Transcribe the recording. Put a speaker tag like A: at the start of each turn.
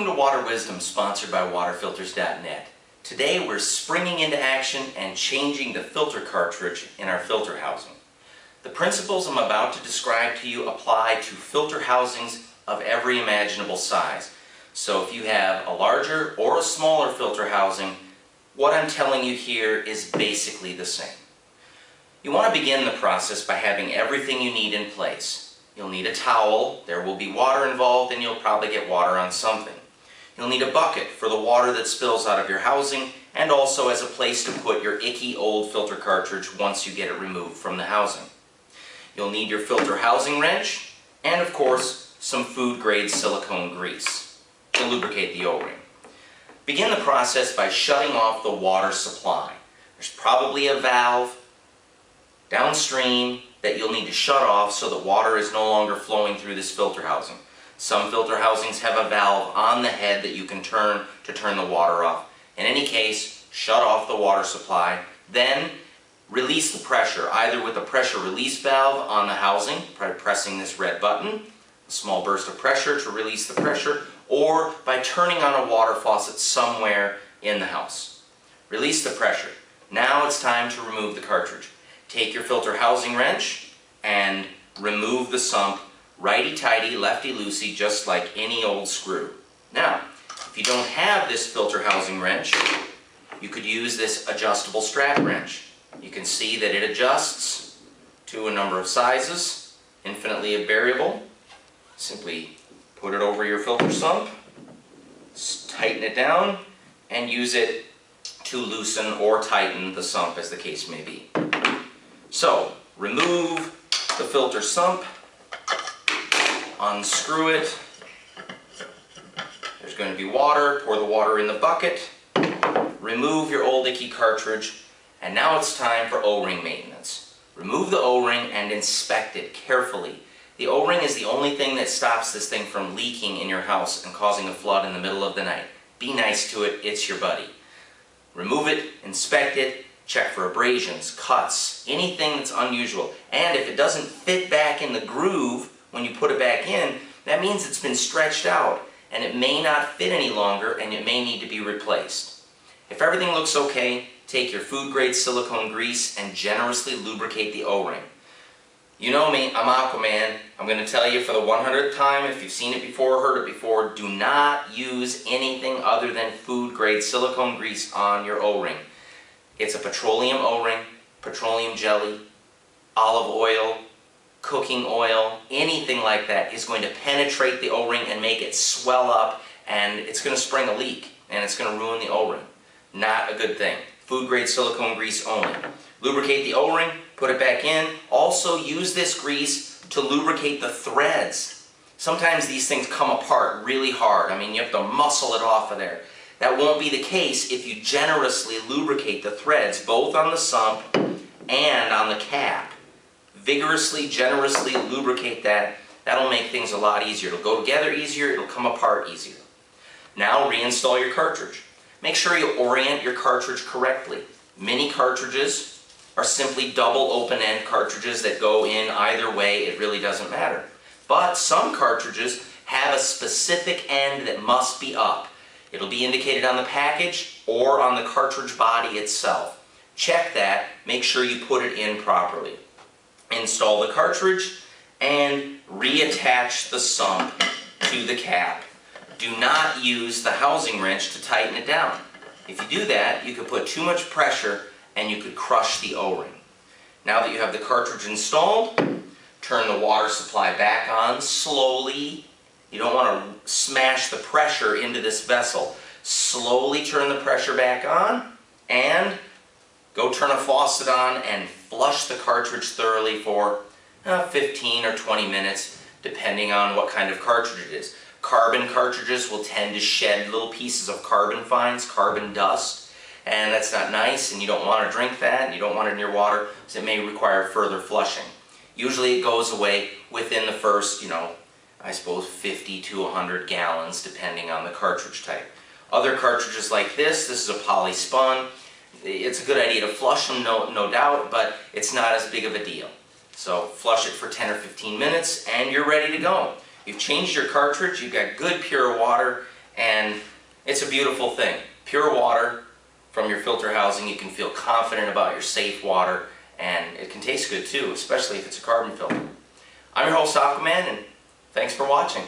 A: Welcome to Water Wisdom, sponsored by waterfilters.net. Today we're springing into action and changing the filter cartridge in our filter housing. The principles I'm about to describe to you apply to filter housings of every imaginable size. So if you have a larger or a smaller filter housing, what I'm telling you here is basically the same. You want to begin the process by having everything you need in place. You'll need a towel, there will be water involved, and you'll probably get water on something. You'll need a bucket for the water that spills out of your housing, and also as a place to put your icky old filter cartridge once you get it removed from the housing. You'll need your filter housing wrench, and of course, some food-grade silicone grease to lubricate the O-ring. Begin the process by shutting off the water supply. There's probably a valve downstream that you'll need to shut off so that water is no longer flowing through this filter housing. Some filter housings have a valve on the head that you can turn to turn the water off. In any case, shut off the water supply, then release the pressure, either with a pressure release valve on the housing, by pressing this red button, a small burst of pressure to release the pressure, or by turning on a water faucet somewhere in the house. Release the pressure. Now it's time to remove the cartridge. Take your filter housing wrench and remove the sump righty-tighty, lefty-loosey, just like any old screw. Now, if you don't have this filter housing wrench, you could use this adjustable strap wrench. You can see that it adjusts to a number of sizes, infinitely variable. Simply put it over your filter sump, tighten it down, and use it to loosen or tighten the sump, as the case may be. So, remove the filter sump, unscrew it. There's going to be water, pour the water in the bucket, remove your old icky cartridge, and now it's time for O-ring maintenance. Remove the O-ring and inspect it carefully. The O-ring is the only thing that stops this thing from leaking in your house and causing a flood in the middle of the night. Be nice to it, it's your buddy. Remove it, inspect it, check for abrasions, cuts, anything that's unusual. And if it doesn't fit back in the groove when you put it back in, that means it's been stretched out and it may not fit any longer and it may need to be replaced. If everything looks okay, take your food-grade silicone grease and generously lubricate the O-ring. You know me, I'm Aquaman. I'm going to tell you for the 100th time, if you've seen it before or heard it before, do not use anything other than food-grade silicone grease on your O-ring. It's a petroleum O-ring, petroleum jelly, olive oil, cooking oil, anything like that is going to penetrate the O-ring and make it swell up, and it's going to spring a leak and it's going to ruin the O-ring. Not a good thing. Food-grade silicone grease only. Lubricate the O-ring, put it back in. Also use this grease to lubricate the threads. Sometimes these things come apart really hard. I mean, you have to muscle it off of there. That won't be the case if you generously lubricate the threads, both on the sump and on the cap. Vigorously, generously lubricate that. That'll make things a lot easier. It'll go together easier, it'll come apart easier. Now reinstall your cartridge. Make sure you orient your cartridge correctly. Mini cartridges are simply double open-end cartridges that go in either way. It really doesn't matter. But some cartridges have a specific end that must be up. It'll be indicated on the package or on the cartridge body itself. Check that, make sure you put it in properly. Install the cartridge and reattach the sump to the cap. Do not use the housing wrench to tighten it down. If you do that, you could put too much pressure and you could crush the O-ring. Now that you have the cartridge installed, turn the water supply back on slowly. You don't want to smash the pressure into this vessel. Slowly turn the pressure back on and go turn a faucet on and flush the cartridge thoroughly for 15 or 20 minutes, depending on what kind of cartridge it is. Carbon cartridges will tend to shed little pieces of carbon fines, carbon dust, and that's not nice, and you don't want to drink that, and you don't want it in your water, so it may require further flushing. Usually it goes away within the first, I suppose 50 to 100 gallons, depending on the cartridge type. Other cartridges like this is a polyspun. It's a good idea to flush them, no doubt, but it's not as big of a deal. So flush it for 10 or 15 minutes and you're ready to go. You've changed your cartridge, you've got good pure water, and beautiful thing. Pure water from your filter housing. You can feel confident about your safe water, and it can taste good too, especially if it's a carbon filter. I'm your host, Aquaman, and thanks for watching.